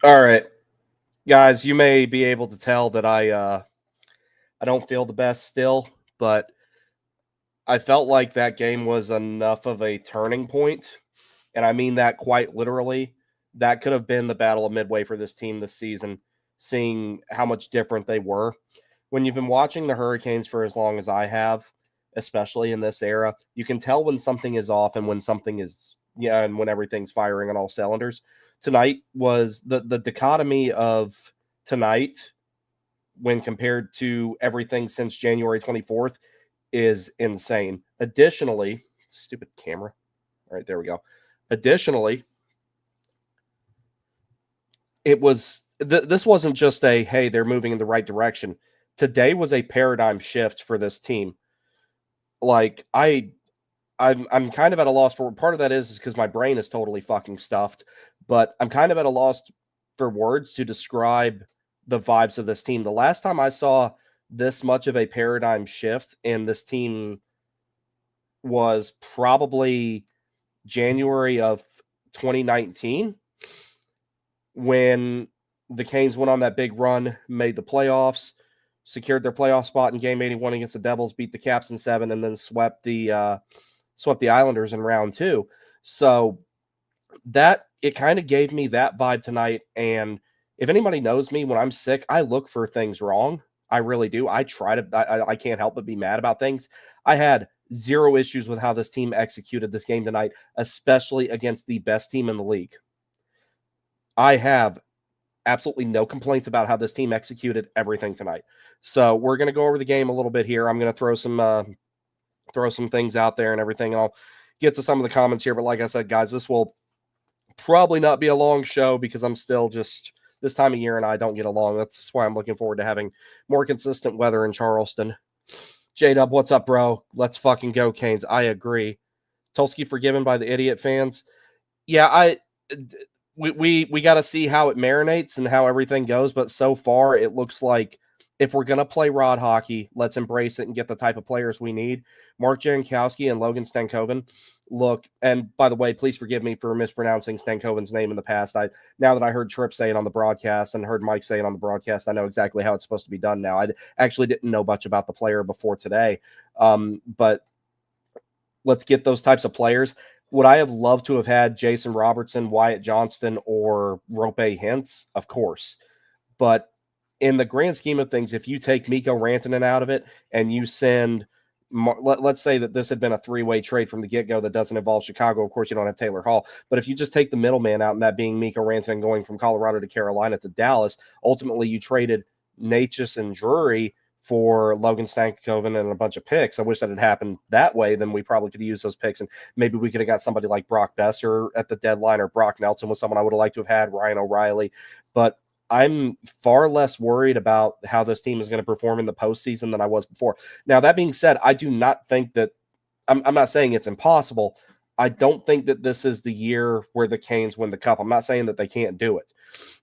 All right, guys, you may be able to tell that I don't feel the best still, but I felt like that game was enough of a turning point, and I mean that quite literally. That could have been the battle of midway for this team this season, seeing how much different they were. When you've been watching the Hurricanes for as long as I have, especially in this era, you can tell when something is off and when something is and when everything's firing on all cylinders. Tonight was the dichotomy of tonight when compared to everything since January 24th is insane. Additionally, stupid camera. All right, there we go. Additionally, this wasn't just a hey, they're moving in the right direction. Today was a paradigm shift for this team. Like I'm kind of at a loss for part of that is because my brain is totally fucking stuffed, but I'm kind of at a loss for words to describe the vibes of this team. The last time I saw this much of a paradigm shift in this team was probably January of 2019 when the Canes went on that big run, made the playoffs, secured their playoff spot in Game 81 against the Devils, beat the Caps in 7, and then swept the Islanders in round 2. So that it kind of gave me that vibe tonight. And if anybody knows me, when I'm sick, I look for things wrong. I really do. I try to. I can't help but be mad about things. I had zero issues with how this team executed this game tonight, especially against the best team in the league. I have absolutely no complaints about how this team executed everything tonight. So we're going to go over the game a little bit here. I'm going to throw some things out there and everything. And I'll get to some of the comments here. But like I said, guys, this will probably not be a long show because I'm still just this time of year and I don't get along. That's why I'm looking forward to having more consistent weather in Charleston. J-Dub, what's up, bro? Let's fucking go, Canes. I agree. Tulski forgiven by the idiot fans. Yeah, we got to see how it marinates and how everything goes. But so far, it looks like if we're going to play rod hockey, let's embrace it and get the type of players we need. Mark Jankowski and Logan Stankoven look, and by the way, please forgive me for mispronouncing Stankoven's name in the past. Now that I heard Tripp say it on the broadcast and heard Mike say it on the broadcast, I know exactly how it's supposed to be done now. I actually didn't know much about the player before today, but let's get those types of players. Would I have loved to have had Jason Robertson, Wyatt Johnston, or Rope Hintz? Of course. But in the grand scheme of things, if you take Mikko Rantanen out of it and you send, let's say that this had been a three-way trade from the get-go that doesn't involve Chicago. Of course, you don't have Taylor Hall. But if you just take the middleman out, and that being Mikko Rantanen going from Colorado to Carolina to Dallas, ultimately you traded Natchez and Drury for Logan Stankoven and a bunch of picks. I wish that had happened that way. Then we probably could have used those picks, and maybe we could have got somebody like Brock Besser at the deadline, or Brock Nelson was someone I would have liked to have had, Ryan O'Reilly. But I'm far less worried about how this team is going to perform in the postseason than I was before. Now, that being said, I do not think that I'm not saying it's impossible. I don't think that this is the year where the Canes win the cup. I'm not saying that they can't do it.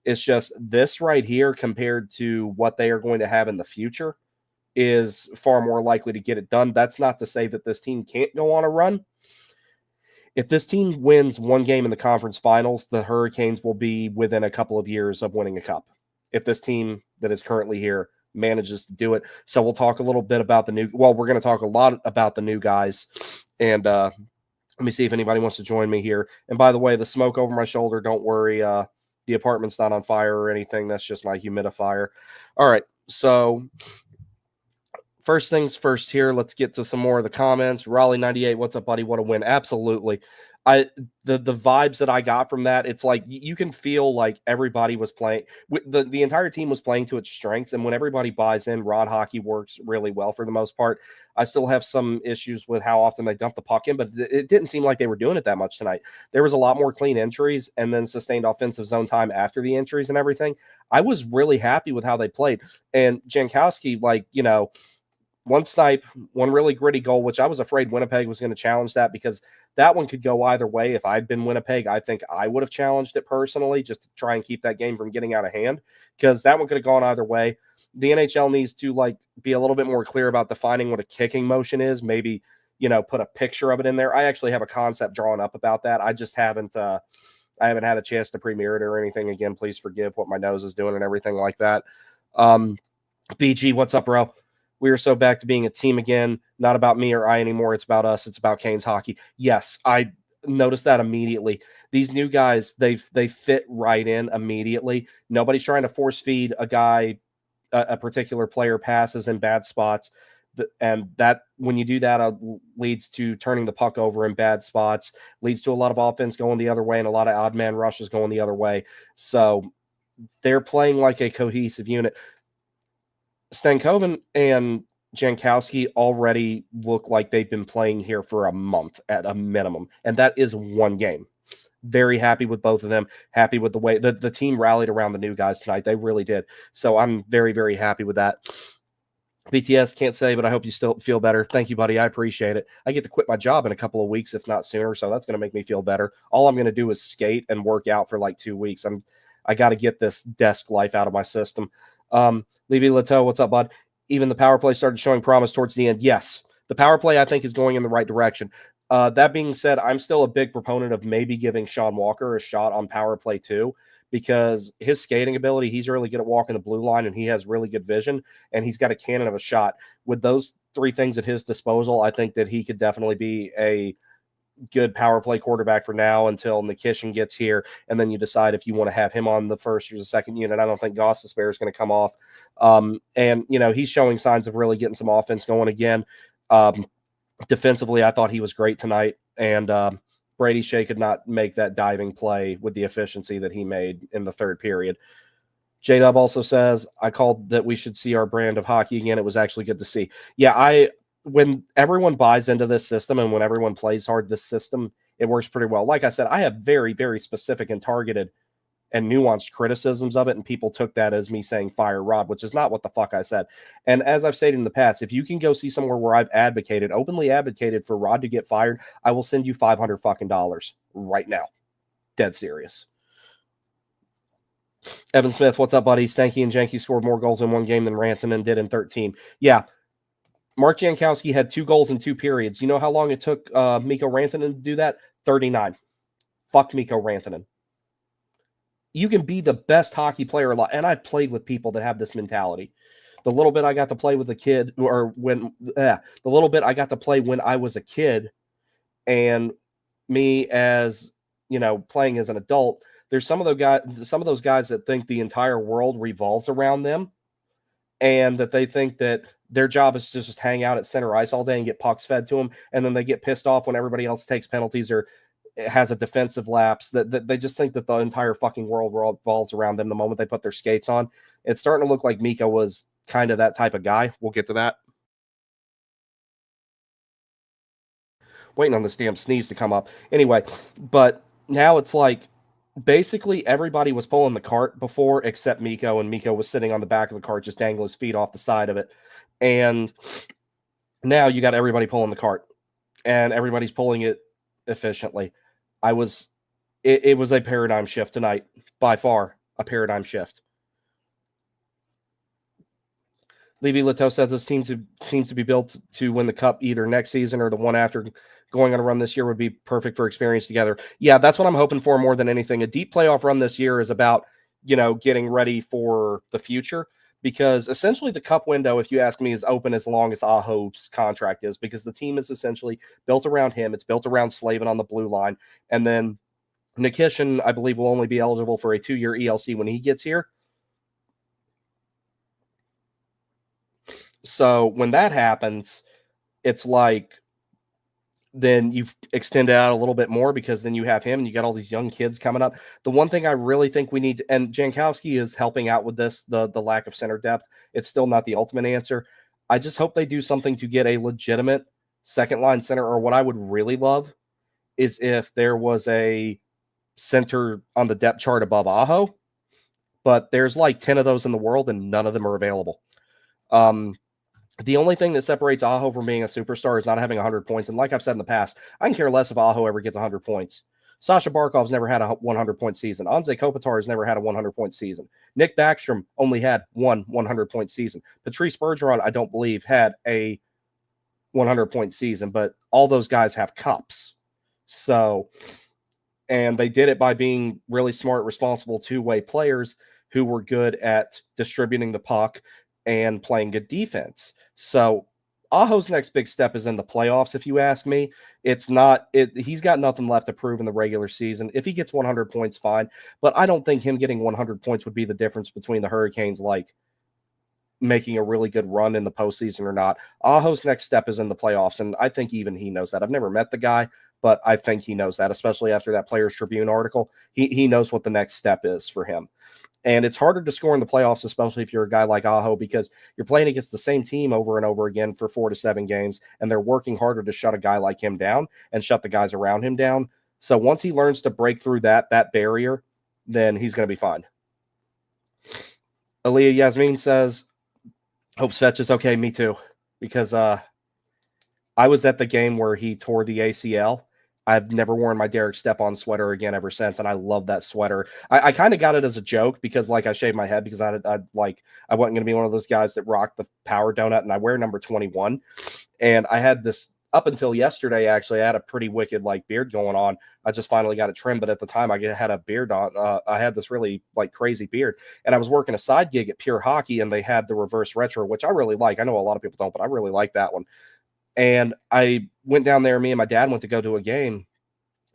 It's just this right here compared to what they are going to have in the future is far more likely to get it done. That's not to say that this team can't go on a run. If this team wins one game in the conference finals, the Hurricanes will be within a couple of years of winning a cup. If this team that is currently here manages to do it. So we'll talk a little bit about we're going to talk a lot about the new guys. And let me see if anybody wants to join me here. And by the way, the smoke over my shoulder, don't worry. The apartment's not on fire or anything. That's just my humidifier. All right. So first things first here, let's get to some more of the comments. Raleigh 98, what's up, buddy? What a win. Absolutely. The vibes that I got from that, it's like you can feel like everybody was playing, the entire team was playing to its strengths, and when everybody buys in, rod hockey works really well for the most part. I still have some issues with how often they dump the puck in, but it didn't seem like they were doing it that much tonight. There was a lot more clean entries and then sustained offensive zone time after the entries and everything. I was really happy with how they played. And Jankowski, one snipe, one really gritty goal, which I was afraid Winnipeg was going to challenge that because that one could go either way. If I'd been Winnipeg, I think I would have challenged it personally just to try and keep that game from getting out of hand because that one could have gone either way. The NHL needs to be a little bit more clear about defining what a kicking motion is. Maybe, put a picture of it in there. I actually have a concept drawn up about that. I just haven't I haven't had a chance to premiere it or anything. Again, please forgive what my nose is doing and everything like that. BG, what's up, bro? We are so back to being a team again. Not about me or I anymore. It's about us. It's about Canes hockey. Yes, I noticed that immediately. These new guys, they fit right in immediately. Nobody's trying to force feed a guy, a particular player passes in bad spots. And that, when you do that, leads to turning the puck over in bad spots, leads to a lot of offense going the other way and a lot of odd man rushes going the other way. So they're playing like a cohesive unit. Stankoven and Jankowski already look like they've been playing here for a month at a minimum, and that is one game. Very happy with both of them. Happy with the way the team rallied around the new guys tonight. They really did. So I'm very, very happy with that. BTS, can't say, but I hope you still feel better. Thank you, buddy. I appreciate it. I get to quit my job in a couple of weeks, if not sooner, so that's going to make me feel better. All I'm going to do is skate and work out for like 2 weeks. I got to get this desk life out of my system. Levy Leto, what's up, bud? Even the power play started showing promise towards the end. Yes, the power play, I think, is going in the right direction. That being said, I'm still a big proponent of maybe giving Sean Walker a shot on power play too, because his skating ability, he's really good at walking the blue line, and he has really good vision, and he's got a cannon of a shot. With those three things at his disposal, I think that he could definitely be a good power play quarterback for now until Nikishin gets here, and then you decide if you want to have him on the first or the second unit. I don't think Gostisbehere is going to come off. And, he's showing signs of really getting some offense going again. Defensively, I thought he was great tonight, and Brady Shea could not make that diving play with the efficiency that he made in the third period. J-Dub also says, I called that we should see our brand of hockey again. It was actually good to see. Yeah, when everyone buys into this system and when everyone plays hard this system, it works pretty well. Like I said, I have very, very specific and targeted and nuanced criticisms of it, and people took that as me saying fire Rod, which is not what the fuck I said. And as I've stated in the past, if you can go see somewhere where I've openly advocated for Rod to get fired, I will send you $500 fucking dollars right now. Dead serious. Evan Smith, what's up, buddy? Stanky and Janky scored more goals in one game than Rantanen did in 13. Yeah, Mark Jankowski had 2 goals in 2 periods. You know how long it took Mikko Rantanen to do that? 39. Fuck Mikko Rantanen. You can be the best hockey player alive. And I've played with people that have this mentality. The little bit I got to play with a kid, the little bit I got to play when I was a kid, and me as, playing as an adult, there's some of those guys that think the entire world revolves around them, and that they think that their job is to just hang out at center ice all day and get pucks fed to them, and then they get pissed off when everybody else takes penalties or has a defensive lapse. That they just think that the entire fucking world revolves around them the moment they put their skates on. It's starting to look like Mikko was kind of that type of guy. We'll get to that. Waiting on this damn sneeze to come up. Anyway, but now it's like basically everybody was pulling the cart before except Mikko, and Mikko was sitting on the back of the cart just dangling his feet off the side of it. And now you got everybody pulling the cart, and everybody's pulling it efficiently. It was a paradigm shift tonight, by far a paradigm shift. Levy Leto said this team seems to be built to win the cup either next season or the one after. Going on a run this year would be perfect for experience together. Yeah, that's what I'm hoping for more than anything. A deep playoff run this year is about, getting ready for the future, because essentially the cup window, if you ask me, is open as long as Aho's contract is, because the team is essentially built around him. It's built around Slavin on the blue line. And then Nikishin, I believe, will only be eligible for a 2-year ELC when he gets here. So when that happens, it's like, then you extend it out a little bit more, because then you have him and you got all these young kids coming up. The one thing I really think we need, and Jankowski is helping out with this, the lack of center depth. It's still not the ultimate answer. I just hope they do something to get a legitimate second line center, or what I would really love is if there was a center on the depth chart above Aho, but there's like 10 of those in the world and none of them are available. The only thing that separates Aho from being a superstar is not having 100 points. And like I've said in the past, I can care less if Aho ever gets 100 points. Sasha Barkov's never had a 100-point season. Anze Kopitar has never had a 100-point season. Nick Backstrom only had one 100-point season. Patrice Bergeron, I don't believe, had a 100-point season, but all those guys have cups. So And they did it by being really smart, responsible two-way players who were good at distributing the puck and playing good defense. So Aho's next big step is in the playoffs, if you ask me. It's not it he's got nothing left to prove in the regular season. If he gets 100 points, fine. But I don't think him getting 100 points would be the difference between the Hurricanes like making a really good run in the postseason or not. Aho's next step is in the playoffs, and I think even he knows that. I've never met the guy, but I think he knows that, especially after that Players Tribune article. He knows what the next step is for him. And it's harder to score in the playoffs, especially if you're a guy like Aho, because you're playing against the same team over and over again for 4 to 7 games, and they're working harder to shut a guy like him down and shut the guys around him down. So once he learns to break through that barrier, then he's going to be fine. Aaliyah Yasmin says, hope Svetch is okay. Me too. Because I was at the game where he tore the ACL. I've never worn my Derek Stepan sweater again ever since, and I love that sweater. I kind of got it as a joke because, like, I shaved my head because I wasn't going to be one of those guys that rocked the power donut, and I wear number 21. And I had this up until yesterday. Actually, I had a pretty wicked beard going on. I just finally got it trimmed, but at the time I had a beard on. I had this really crazy beard, and I was working a side gig at Pure Hockey, and they had the reverse retro, which I really like. I know a lot of people don't, but I really like that one. And I went down there, me and my dad went to go to a game,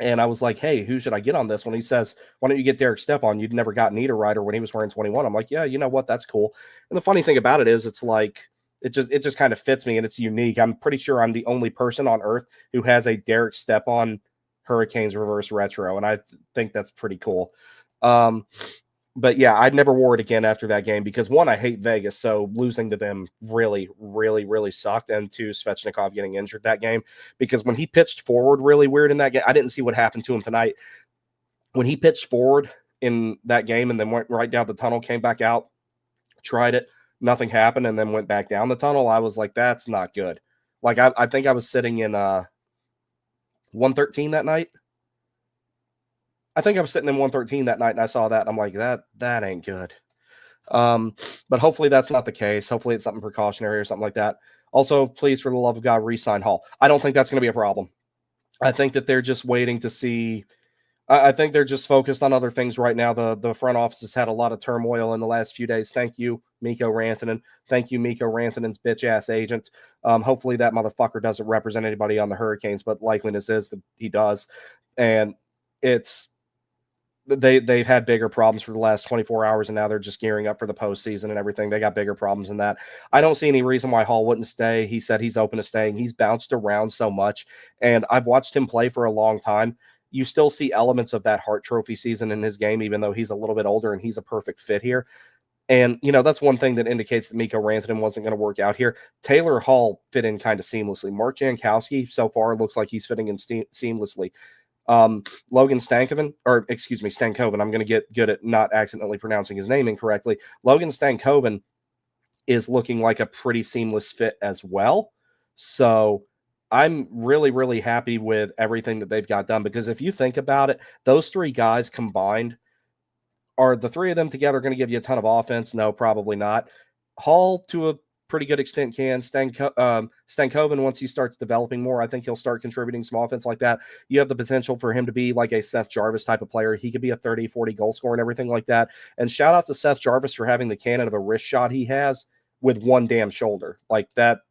and I was like, hey, who should I get on this one? He says, why don't you get Derek Stepan? You'd never got Niederreiter when he was wearing 21. I'm like, yeah, you know what? That's cool. And the funny thing about it is it's it just kind of fits me, and it's unique. I'm pretty sure I'm the only person on earth who has a Derek Stepan Hurricanes reverse retro, and I think that's pretty cool. But yeah, I'd never wore it again after that game because, one, I hate Vegas, so losing to them really, really, really sucked. And two, Svechnikov getting injured that game, because when he pitched forward really weird in that game, I didn't see what happened to him tonight. When he pitched forward in that game and then went right down the tunnel, came back out, tried it, nothing happened, and then went back down the tunnel, I was like, that's not good. I think I was sitting in 113 that night. I think I was sitting in 113 that night, and I saw that, and I'm like, that ain't good. But hopefully that's not the case. Hopefully it's something precautionary or something like that. Also, please, for the love of God, re-sign Hall. I don't think that's going to be a problem. I think that they're just waiting to see. I think they're just focused on other things right now. The front office has had a lot of turmoil in the last few days. Thank you, Mikko Rantanen. Thank you, Mikko Rantanen's bitch-ass agent. Hopefully that motherfucker doesn't represent anybody on the Hurricanes, but likeliness is that he does. And they've had bigger problems for the last 24 hours, and now they're just gearing up for the postseason and everything. They got bigger problems than that. I don't see any reason why Hall wouldn't stay. He said he's open to staying. He's bounced around so much, and I've watched him play for a long time. You still see elements of that Hart Trophy season in his game, even though he's a little bit older, and he's a perfect fit here. And, that's one thing that indicates that Mikko Rantanen wasn't going to work out here. Taylor Hall fit in kind of seamlessly. Mark Jankowski so far looks like he's fitting in seamlessly. Logan Stankoven, I'm going to get good at not accidentally pronouncing his name incorrectly. Logan Stankoven is looking like a pretty seamless fit as well. So I'm really, really happy with everything that they've got done, because if you think about it, those three guys combined, are the three of them together going to give you a ton of offense? No, probably not. Hall, to a pretty good extent, can. Stankoven, once he starts developing more, I think he'll start contributing some offense like that. You have the potential for him to be like a Seth Jarvis type of player. He could be a 30, 40 goal scorer and everything like that. And shout out to Seth Jarvis for having the cannon of a wrist shot he has with one damn shoulder. Like that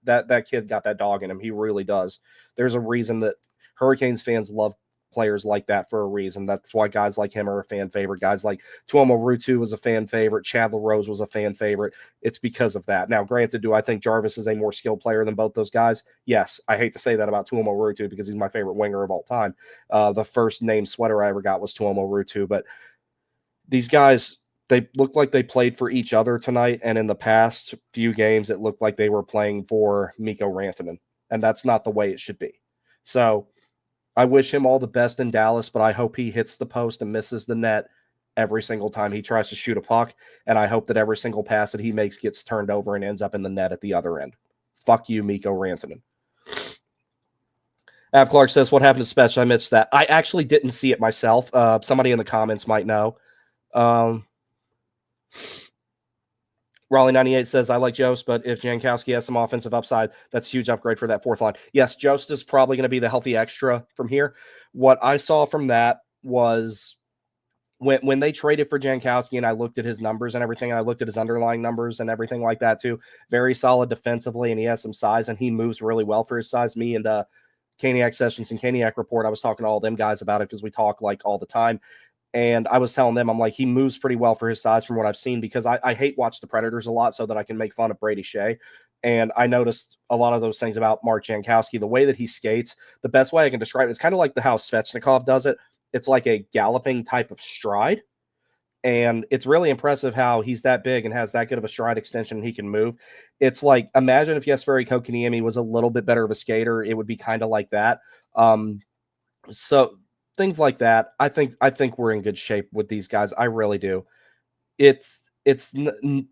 kid got that dog in him. He really does. There's a reason that Hurricanes fans love players like that for a reason. That's why guys like him are a fan favorite. Guys like Tuomo Ruutu was a fan favorite. Chad LaRose was a fan favorite. It's because of that. Now, granted, do I think Jarvis is a more skilled player than both those guys? Yes. I hate to say that about Tuomo Ruutu because he's my favorite winger of all time. The first name sweater I ever got was Tuomo Ruutu, but these guys, they looked like they played for each other tonight, and in the past few games, it looked like they were playing for Mikko Rantanen, and that's not the way it should be. So I wish him all the best in Dallas, but I hope he hits the post and misses the net every single time he tries to shoot a puck, and I hope that every single pass that he makes gets turned over and ends up in the net at the other end. Fuck you, Mikko Rantanen. Av Clark says, what happened to Spetch? I missed that. I actually didn't see it myself. Somebody in the comments might know. Raleigh 98 says, I like Jost, but if Jankowski has some offensive upside, that's a huge upgrade for that fourth line. Yes, Jost is probably going to be the healthy extra from here. What I saw from that was when they traded for Jankowski, and I looked at his numbers and everything, and I looked at his underlying numbers and everything like that too. Very solid defensively, and he has some size, and he moves really well for his size. Me and Caniac Sessions and Caniac Report, I was talking to all them guys about it because we talk like all the time. And I was telling them, I'm like, he moves pretty well for his size from what I've seen, because I hate watch the Predators a lot so that I can make fun of Brady Shea. And I noticed a lot of those things about Mark Jankowski, the way that he skates. The best way I can describe it, it's kind of like how Svechnikov does it. It's like a galloping type of stride. And it's really impressive how he's that big and has that good of a stride extension and he can move. It's like, imagine if Jesperi Kotkaniemi was a little bit better of a skater. It would be kind of like that. So things like that. I think we're in good shape with these guys. I really do.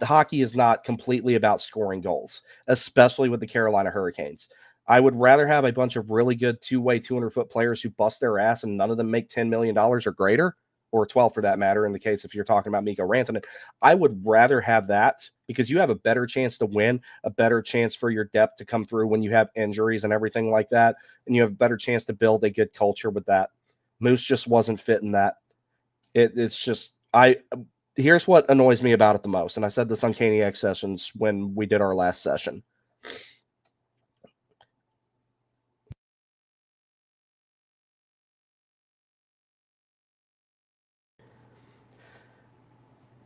Hockey is not completely about scoring goals, especially with the Carolina Hurricanes. I would rather have a bunch of really good two-way 200-foot players who bust their ass and none of them make $10 million or greater, or 12 for that matter, in the case if you're talking about Mikko Rantanen. I would rather have that, because you have a better chance to win, a better chance for your depth to come through when you have injuries and everything like that, and you have a better chance to build a good culture with that. Moose just wasn't fitting that. It's just, here's what annoys me about it the most, and I said this on Caniac Sessions when we did our last session.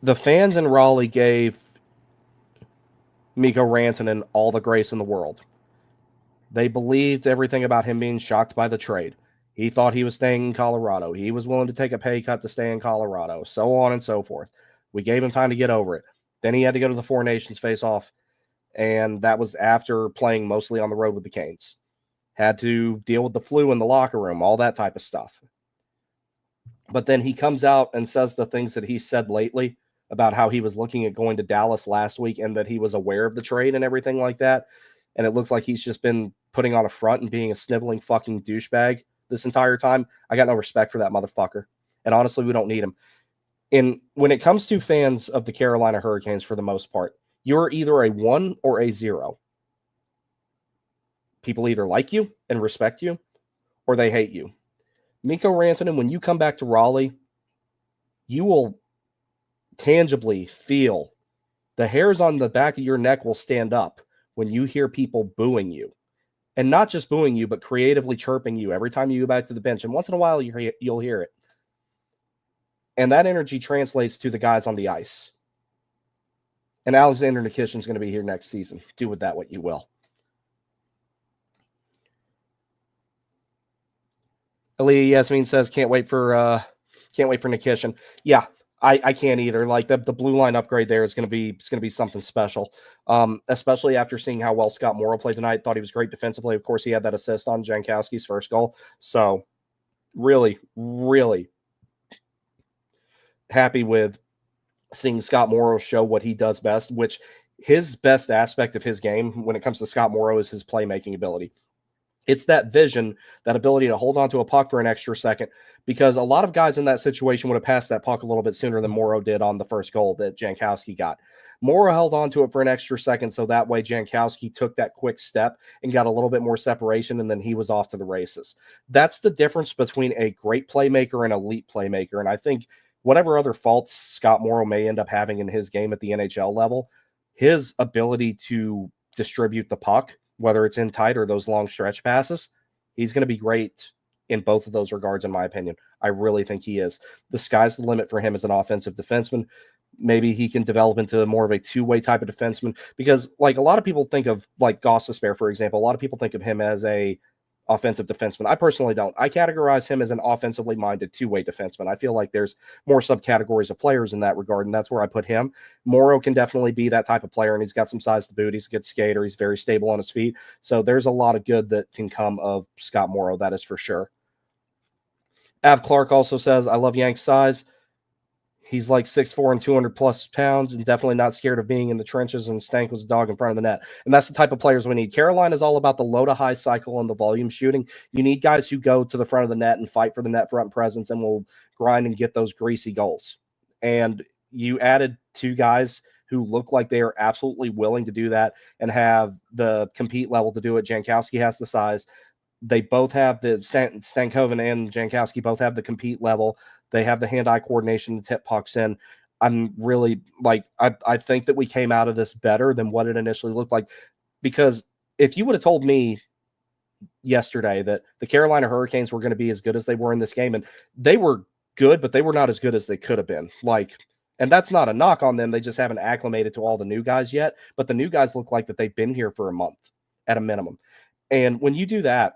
The fans in Raleigh gave Mikko Rantanen all the grace in the world. They believed everything about him being shocked by the trade. He thought he was staying in Colorado. He was willing to take a pay cut to stay in Colorado, so on and so forth. We gave him time to get over it. Then he had to go to the Four Nations face-off, and that was after playing mostly on the road with the Canes. Had to deal with the flu in the locker room, all that type of stuff. But then he comes out and says the things that he said lately about how he was looking at going to Dallas last week and that he was aware of the trade and everything like that. And it looks like he's just been putting on a front and being a sniveling fucking douchebag this entire time. I got no respect for that motherfucker. And honestly, we don't need him. When it comes to fans of the Carolina Hurricanes, for the most part, you're either a 1 or a 0. People either like you and respect you, or they hate you. Mikko Rantanen, when you come back to Raleigh, you will tangibly feel the hairs on the back of your neck will stand up when you hear people booing you. And not just booing you, but creatively chirping you every time you go back to the bench. And once in a while, you'll hear it. And that energy translates to the guys on the ice. And Alexander Nikishin's going to be here next season. Do with that what you will. Aaliyah Yasmin says, can't wait for Nikishin. Yeah, I can't either. Like the blue line upgrade there is going to be something special. Especially after seeing how well Scott Morrow played tonight. Thought he was great defensively. Of course, he had that assist on Jankowski's first goal. So really, really happy with seeing Scott Morrow show what he does best, which his best aspect of his game when it comes to Scott Morrow is his playmaking ability. It's that vision, that ability to hold on to a puck for an extra second, because a lot of guys in that situation would have passed that puck a little bit sooner than Morrow did on the first goal that Jankowski got. Morrow held on to it for an extra second, so that way Jankowski took that quick step and got a little bit more separation, and then he was off to the races. That's the difference between a great playmaker and elite playmaker, and I think whatever other faults Scott Morrow may end up having in his game at the NHL level, his ability to distribute the puck, whether it's in tight or those long stretch passes, he's going to be great in both of those regards, in my opinion. I really think he is. The sky's the limit for him as an offensive defenseman. Maybe he can develop into more of a two-way type of defenseman, because like a lot of people think of like Gostisbehere, for example, a lot of people think of him as a offensive defenseman. I personally don't. I categorize him as an offensively minded two-way defenseman. I feel like there's more subcategories of players in that regard, and that's where I put him. Morrow can definitely be that type of player, and he's got some size to boot. He's a good skater. He's very stable on his feet. So there's a lot of good that can come of Scott Morrow, that is for sure. Av Clark also says, I love Yank's size. He's like 6'4" and 200 plus pounds and definitely not scared of being in the trenches, and Stank was a dog in front of the net. And that's the type of players we need. Carolina is all about the low to high cycle and the volume shooting. You need guys who go to the front of the net and fight for the net front presence and will grind and get those greasy goals. And you added two guys who look like they are absolutely willing to do that and have the compete level to do it. Jankowski has the size. They both have the Stankoven and Jankowski both have the compete level. They have the hand-eye coordination to tip pucks in. I'm really I think that we came out of this better than what it initially looked like, because if you would have told me yesterday that the Carolina Hurricanes were going to be as good as they were in this game, and they were good, but they were not as good as they could have been. And that's not a knock on them. They just haven't acclimated to all the new guys yet, but the new guys look like that they've been here for a month at a minimum. And when you do that,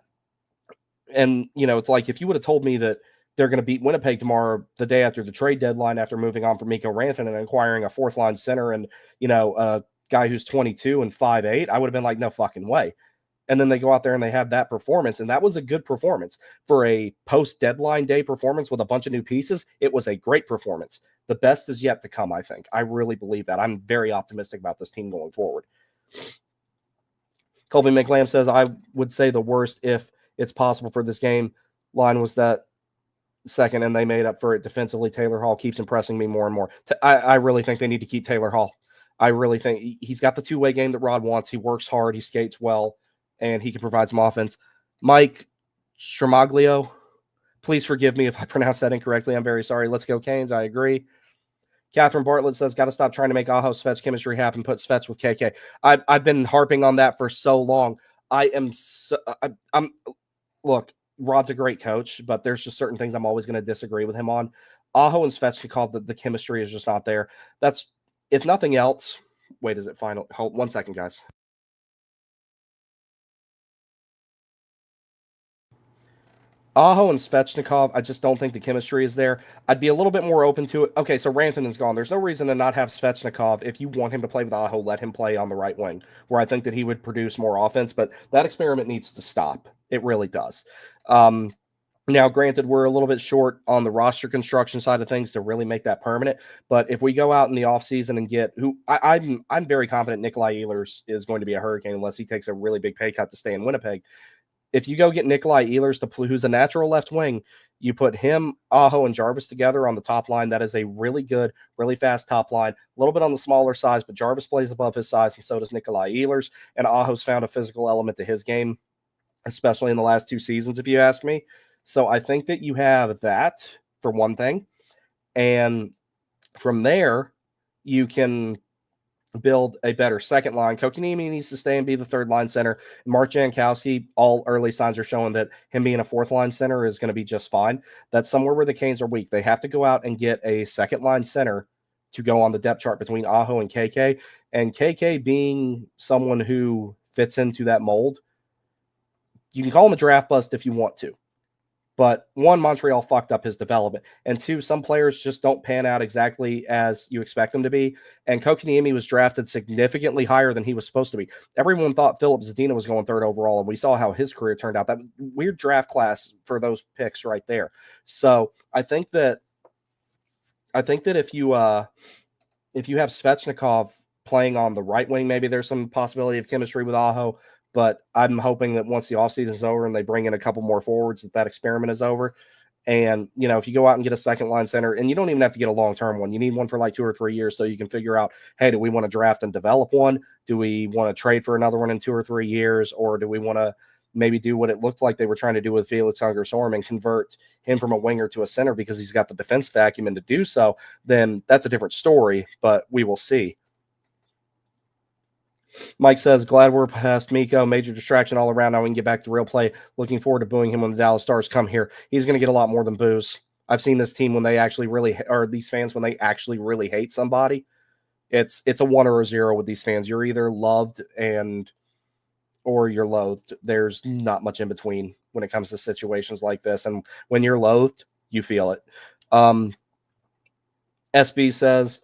and it's like if you would have told me that they're going to beat Winnipeg tomorrow, the day after the trade deadline, after moving on from Mikko Rantanen and acquiring a fourth line center and a guy who's 22 and 5'8", I would have been like, no fucking way. And then they go out there and they have that performance, and that was a good performance for a post-deadline day performance with a bunch of new pieces. It was a great performance. The best is yet to come, I think. I really believe that. I'm very optimistic about this team going forward. Colby McLam says, I would say the worst, if it's possible for this game line, was that second, and they made up for it defensively. Taylor Hall keeps impressing me more and more. I really think they need to keep Taylor Hall. I really think he's got the two-way game that Rod wants. He works hard. He skates well, and he can provide some offense. Mike Stramaglio, please forgive me if I pronounce that incorrectly. I'm very sorry. Let's go Canes. I agree. Catherine Bartlett says, got to stop trying to make Aho Svech chemistry happen. Put Svech with KK. I've been harping on that for so long. I'm look, Rod's a great coach, but there's just certain things I'm always going to disagree with him on. Aho and Svechnikov, the chemistry is just not there. That's, if nothing else, wait, is it final? Hold 1 second, guys. Aho and Svechnikov, I just don't think the chemistry is there. I'd be a little bit more open to it. Okay, so Rantanen's gone. There's no reason to not have Svechnikov. If you want him to play with Aho, let him play on the right wing, where I think that he would produce more offense, but that experiment needs to stop. It really does. Now, granted, we're a little bit short on the roster construction side of things to really make that permanent, but if we go out in the offseason and get who I'm very confident Nikolai Ehlers is going to be a Hurricane unless he takes a really big pay cut to stay in Winnipeg. If you go get Nikolai Ehlers, who's a natural left wing, you put him, Aho, and Jarvis together on the top line. That is a really good, really fast top line. A little bit on the smaller size, but Jarvis plays above his size, and so does Nikolai Ehlers. And Aho's found a physical element to his game, especially in the last 2 seasons, if you ask me. So I think that you have that for one thing. And from there, you can build a better second line. Kotkaniemi needs to stay and be the third line center. Mark Jankowski, all early signs are showing that him being a fourth line center is going to be just fine. That's somewhere where the Canes are weak. They have to go out and get a second line center to go on the depth chart between Aho and KK. And KK being someone who fits into that mold, you can call him a draft bust if you want to. But one, Montreal fucked up his development. And two, some players just don't pan out exactly as you expect them to be. And Kotkaniemi was drafted significantly higher than he was supposed to be. Everyone thought Philip Zadina was going third overall, and we saw how his career turned out. That weird draft class for those picks right there. So I think that if you have Svechnikov playing on the right wing, maybe there's some possibility of chemistry with Aho. But I'm hoping that once the offseason is over and they bring in a couple more forwards, that experiment is over. And, if you go out and get a second line center, and you don't even have to get a long-term one, you need one for like 2 or 3 years so you can figure out, hey, do we want to draft and develop one? Do we want to trade for another one in 2 or 3 years? Or do we want to maybe do what it looked like they were trying to do with Felix Unger-Sorm and convert him from a winger to a center because he's got the defense vacuum and to do so? Then that's a different story, but we will see. Mike says, glad we're past Mikko. Major distraction all around. Now we can get back to real play. Looking forward to booing him when the Dallas Stars come here. He's going to get a lot more than boos. I've seen this team when they actually really, or these fans when they actually really hate somebody. It's a 1 or a 0 with these fans. You're either loved or you're loathed. There's not much in between when it comes to situations like this. And when you're loathed, you feel it. SB says,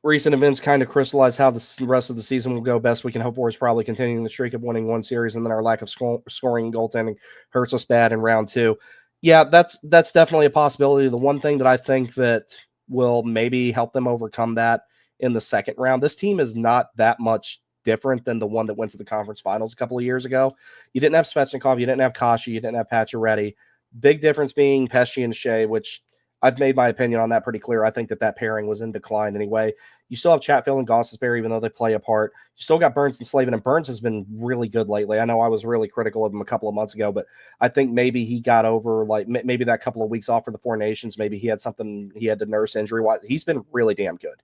recent events kind of crystallize how the rest of the season will go. Best we can hope for is probably continuing the streak of winning one series, and then our lack of scoring and goaltending hurts us bad in round 2. Yeah, that's definitely a possibility. The one thing that I think that will maybe help them overcome that in the second round, this team is not that much different than the one that went to the conference finals a couple of years ago. You didn't have Svechnikov, you didn't have Kashi, you didn't have Pacioretty. Big difference being Pesce and Shea, which I've made my opinion on that pretty clear. I think that pairing was in decline anyway. You still have Chatfield and Gossesberry, even though they play apart. You still got Burns and Slavin, and Burns has been really good lately. I know I was really critical of him a couple of months ago, but I think maybe he got over, like, maybe that couple of weeks off for the Four Nations. Maybe he had something he had to nurse injury-wise. He's been really damn good.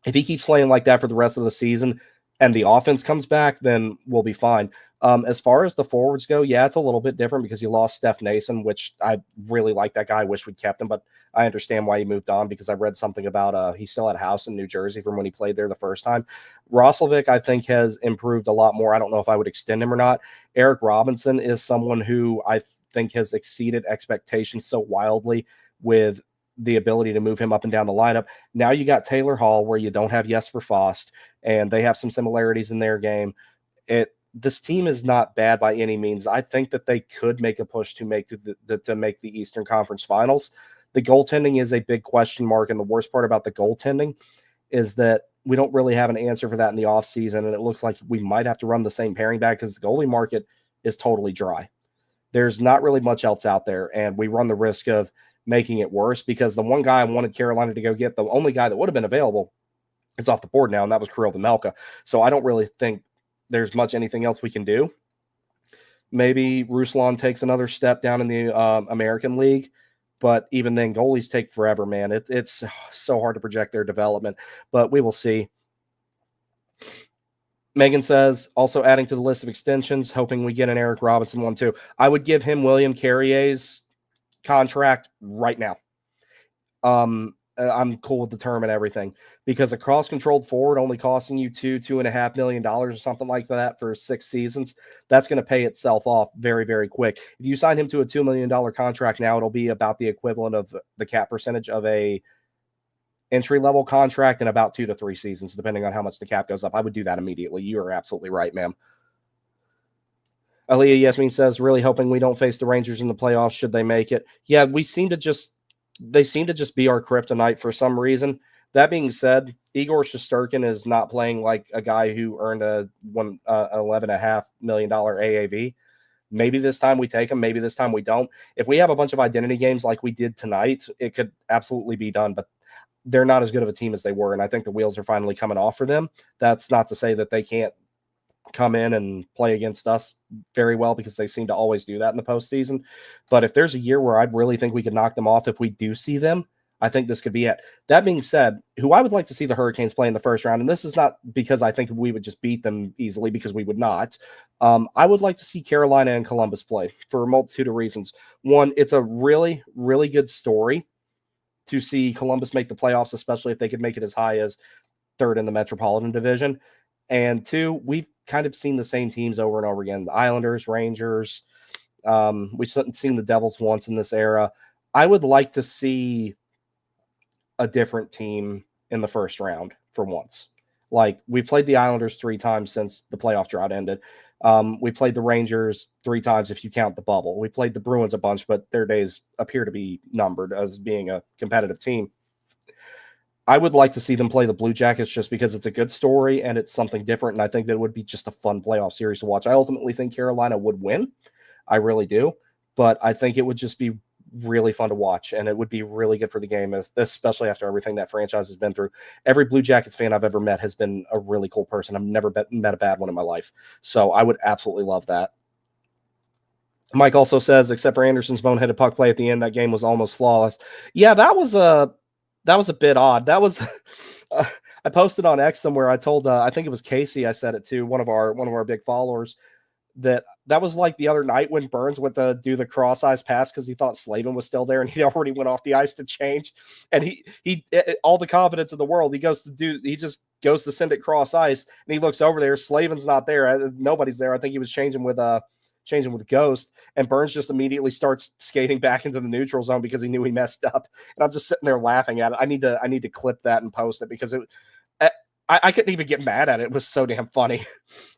If he keeps playing like that for the rest of the season and the offense comes back, then we'll be fine. As far as the forwards go, yeah, it's a little bit different because you lost Steph Nason, which I really like that guy. I wish we'd kept him, but I understand why he moved on because I read something about he still had a house in New Jersey from when he played there the first time. Roslovic, I think, has improved a lot more. I don't know if I would extend him or not. Eric Robinson is someone who I think has exceeded expectations so wildly with the ability to move him up and down the lineup. Now you got Taylor Hall where you don't have Jesper Fost, and they have some similarities in their game. This team is not bad by any means. I think that they could make a push to make the Eastern Conference Finals. The goaltending is a big question mark, and the worst part about the goaltending is that we don't really have an answer for that in the offseason, and it looks like we might have to run the same pairing back because the goalie market is totally dry. There's not really much else out there, and we run the risk of making it worse because the one guy I wanted Carolina to go get, the only guy that would have been available, is off the board now, and that was Kirill Vejmelka. So I don't really think there's much anything else we can do. Maybe Ruslan takes another step down in the American League, but even then, goalies take forever, man. It's so hard to project their development, but we will see. Megan says, also adding to the list of extensions, hoping we get an Eric Robinson one too. I would give him William Carrier's contract right now. I'm cool with the term and everything because a cross-controlled forward only costing you $2.5 million or something like that for 6 seasons, that's going to pay itself off very, very quick. If you sign him to a $2 million contract now, it'll be about the equivalent of the cap percentage of a entry-level contract in about 2 to 3 seasons, depending on how much the cap goes up. I would do that immediately. You are absolutely right, ma'am. Aaliyah Yasmin says, really hoping we don't face the Rangers in the playoffs should they make it. Yeah, they seem to just be our kryptonite for some reason. That being said, Igor Shesterkin is not playing like a guy who earned a $11.5 million AAV. Maybe this time we take him. Maybe this time we don't. If we have a bunch of identity games like we did tonight, it could absolutely be done, but they're not as good of a team as they were, and I think the wheels are finally coming off for them. That's not to say that they can't come in and play against us very well because they seem to always do that in the postseason. But if there's a year where I really think we could knock them off if we do see them, I think this could be it. That being said, who I would like to see the Hurricanes play in the first round, and this is not because I think we would just beat them easily, because we would not. I would like to see Carolina and Columbus play for a multitude of reasons. One, it's a really, really good story to see Columbus make the playoffs, especially if they could make it as high as third in the Metropolitan Division. And two, we've kind of seen the same teams over and over again. The Islanders, Rangers. We've seen the Devils once in this era. I would like to see a different team in the first round for once. Like, we've played the Islanders 3 times since the playoff drought ended. We played the Rangers 3 times if you count the bubble. We played the Bruins a bunch, but their days appear to be numbered as being a competitive team. I would like to see them play the Blue Jackets just because it's a good story and it's something different, and I think that it would be just a fun playoff series to watch. I ultimately think Carolina would win. I really do. But I think it would just be really fun to watch, and it would be really good for the game, especially after everything that franchise has been through. Every Blue Jackets fan I've ever met has been a really cool person. I've never met a bad one in my life. So I would absolutely love that. Mike also says, except for Anderson's boneheaded puck play at the end, that game was almost flawless. Yeah, that was a bit odd. That was I posted on X somewhere. I told I think it was Casey. I said it to one of our big followers that was like the other night when Burns went to do the cross-ice pass because he thought Slavin was still there and he already went off the ice to change. And he all the confidence in the world, he just goes to send it cross-ice and he looks over there. Slavin's not there. Nobody's there. I think he was changing with Ghost, and Burns just immediately starts skating back into the neutral zone because he knew he messed up. And I'm just sitting there laughing at it. I need to clip that and post it because I couldn't even get mad at it. It was so damn funny.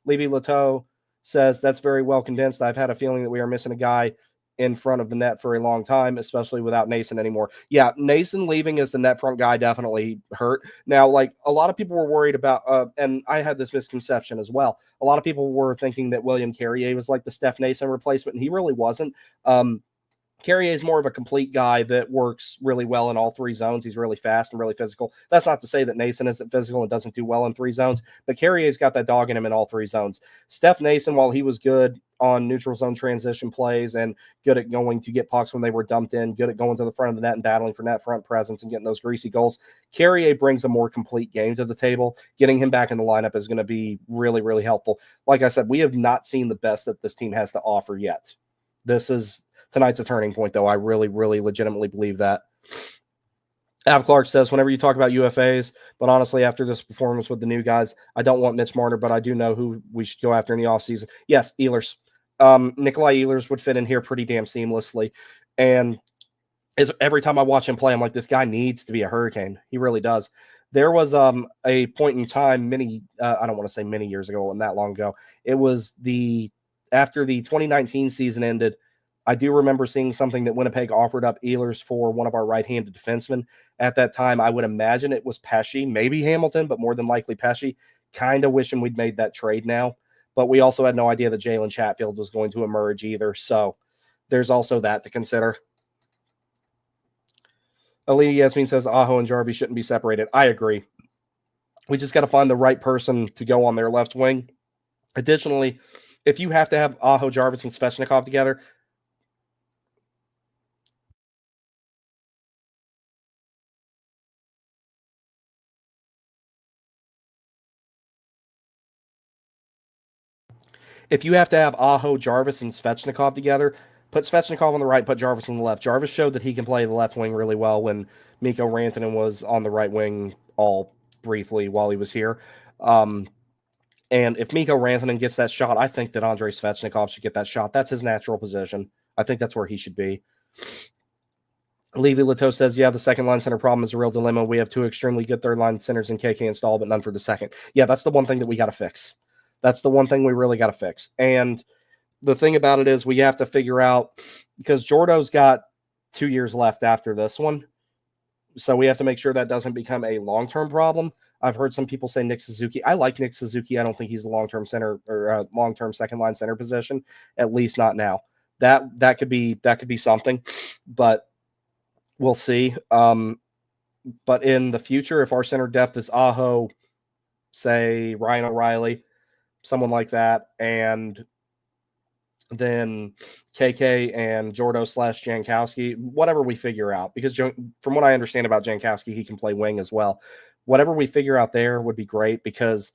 Levy Lateau says, that's very well condensed. I've had a feeling that we are missing a guy in front of the net for a long time, especially without Nason anymore. Yeah, Nason leaving as the net front guy definitely hurt. Now, like, a lot of people were worried about, and I had this misconception as well. A lot of people were thinking that William Carrier was like the Steph Nason replacement, and he really wasn't. Carrier is more of a complete guy that works really well in all three zones. He's really fast and really physical. That's not to say that Nason isn't physical and doesn't do well in three zones, but Carrier's got that dog in him in all three zones. Steph Nason, while he was good on neutral zone transition plays and good at going to get pucks when they were dumped in, good at going to the front of the net and battling for net front presence and getting those greasy goals, Carrier brings a more complete game to the table. Getting him back in the lineup is going to be really, really helpful. Like I said, we have not seen the best that this team has to offer yet. Tonight's a turning point, though. I really, really legitimately believe that. Av Clark says, whenever you talk about UFAs, but honestly, after this performance with the new guys, I don't want Mitch Marner, but I do know who we should go after in the offseason. Yes, Ehlers. Nikolai Ehlers would fit in here pretty damn seamlessly. And every time I watch him play, I'm like, this guy needs to be a Hurricane. He really does. There was a point in time I don't want to say many years ago, and that long ago. It was after the 2019 season ended, I do remember seeing something that Winnipeg offered up Ehlers for one of our right-handed defensemen. At that time, I would imagine it was Pesce, maybe Hamilton, but more than likely Pesce. Kind of wishing we'd made that trade now. But we also had no idea that Jalen Chatfield was going to emerge either. So there's also that to consider. Ali Yasmin says Aho and Jarvie shouldn't be separated. I agree. We just got to find the right person to go on their left wing. Additionally, if you have to have Aho, Jarvis, and Svechnikov together, if you have to have Aho, Jarvis, and Svechnikov together, put Svechnikov on the right, put Jarvis on the left. Jarvis showed that he can play the left wing really well when Mikko Rantanen was on the right wing all briefly while he was here. And if Mikko Rantanen gets that shot, I think that Andrei Svechnikov should get that shot. That's his natural position. I think that's where he should be. Levy Lato says, yeah, the second line center problem is a real dilemma. We have two extremely good third line centers in KK and Stahl, but none for the second. Yeah, that's the one thing that we got to fix. That's the one thing we really got to fix. And the thing about it is we have to figure out, because Jordo's got 2 years left after this one. So we have to make sure that doesn't become a long-term problem. I've heard some people say Nick Suzuki. I like Nick Suzuki. I don't think he's a long-term center or long-term second line center position, at least not now. That could be something, but we'll see. But in the future, if our center depth is Aho, say Ryan O'Reilly, someone like that, and then KK and Jordo / Jankowski, whatever we figure out, because from what I understand about Jankowski, he can play wing as well. Whatever we figure out there would be great, because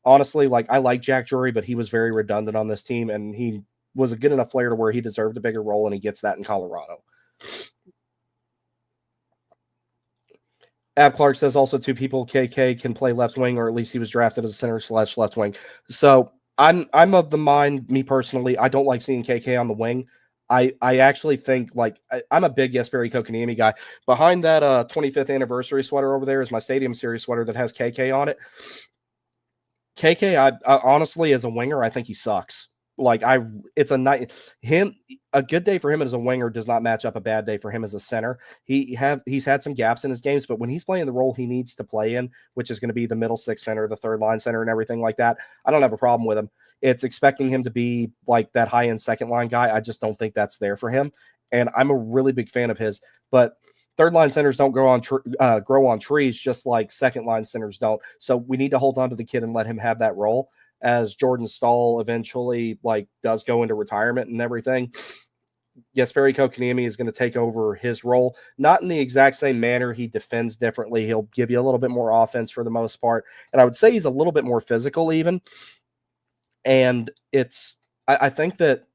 honestly, like, I like Jack Drury, but he was very redundant on this team, and he was a good enough player to where he deserved a bigger role, and he gets that in Colorado. Ab Clark says also two people, KK can play left wing, or at least he was drafted as a center / left wing. So I'm of the mind, me personally, I don't like seeing KK on the wing. I actually think, like, I'm a big Jesperi Kotkaniemi guy. Behind that 25th anniversary sweater over there is my Stadium Series sweater that has KK on it. KK, I honestly, as a winger, I think he sucks. Like, it's a night. A good day for him as a winger does not match up a bad day for him as a center. He's had some gaps in his games, but when he's playing the role he needs to play in, which is going to be the middle six center, the third line center, and everything like that, I don't have a problem with him. It's expecting him to be like that high end second line guy. I just don't think that's there for him, and I'm a really big fan of his. But third line centers don't grow on trees, just like second line centers don't. So we need to hold on to the kid and let him have that role. As Jordan Stahl eventually does go into retirement and everything, Jesperi Kotkaniemi is going to take over his role, not in the exact same manner. He defends differently. He'll give you a little bit more offense for the most part, and I would say he's a little bit more physical even. And I think that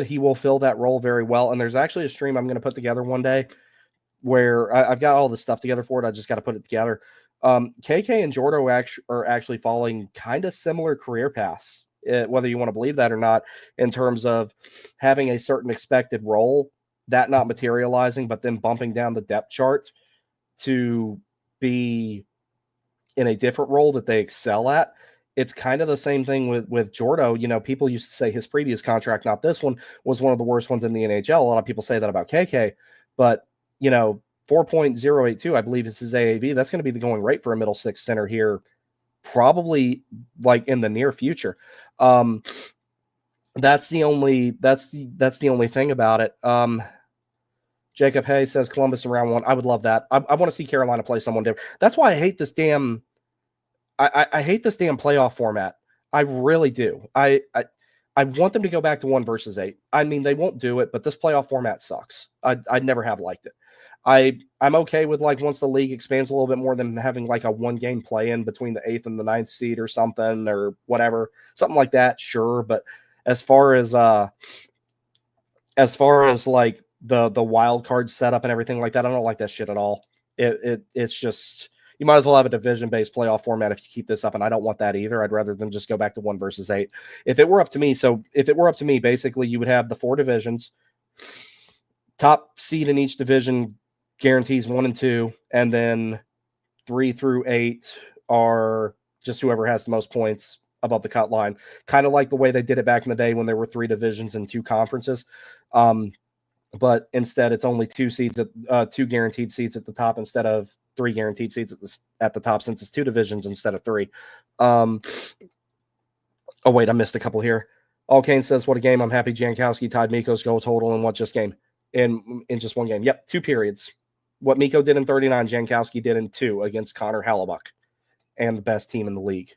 he will fill that role very well. And there's actually a stream I'm going to put together one day where I've got all the stuff together for it. I just got to put it together. KK and Jordo are actually following kind of similar career paths, whether you want to believe that or not, in terms of having a certain expected role, that not materializing, but then bumping down the depth chart to be in a different role that they excel at. It's kind of the same thing with Jordo. You know, people used to say his previous contract, not this one, was one of the worst ones in the NHL. A lot of people say that about KK, but, you know, 4.082, I believe, is his AAV. That's going to be the going rate for a middle six center here, probably in the near future. That's the only thing about it. Jacob Hay says Columbus in round 1. I would love that. I want to see Carolina play someone different. That's why I hate this damn. I hate this damn playoff format. I really do. I want them to go back to 1 versus 8. I mean, they won't do it, but this playoff format sucks. I'd never have liked it. I'm okay with, like, once the league expands a little bit more than having like a 1-game play-in between the 8th and the 9th seed or something or whatever, something like that. Sure, but as far as like the wild card setup and everything like that, I don't like that shit at all. It's just, you might as well have a division-based playoff format if you keep this up, and I don't want that either. I'd rather than just go back to 1 versus 8. If it were up to me, basically you would have the 4 divisions. Top seed in each division guarantees 1 and 2, and then 3 through 8 are just whoever has the most points above the cut line. Kind of like the way they did it back in the day when there were 3 divisions and 2 conferences. But instead, it's only 2 seeds, 2 guaranteed seats at the top instead of 3 guaranteed seats at the top, since it's 2 divisions instead of 3. Oh wait, I missed a couple here. All Kane says, "What a game! I'm happy Jankowski tied Mikko's goal total in what just game? In just 1 game? Yep, 2 periods. What Mikko did in 39, Jankowski did in 2 against Connor Hellebuck, and the best team in the league."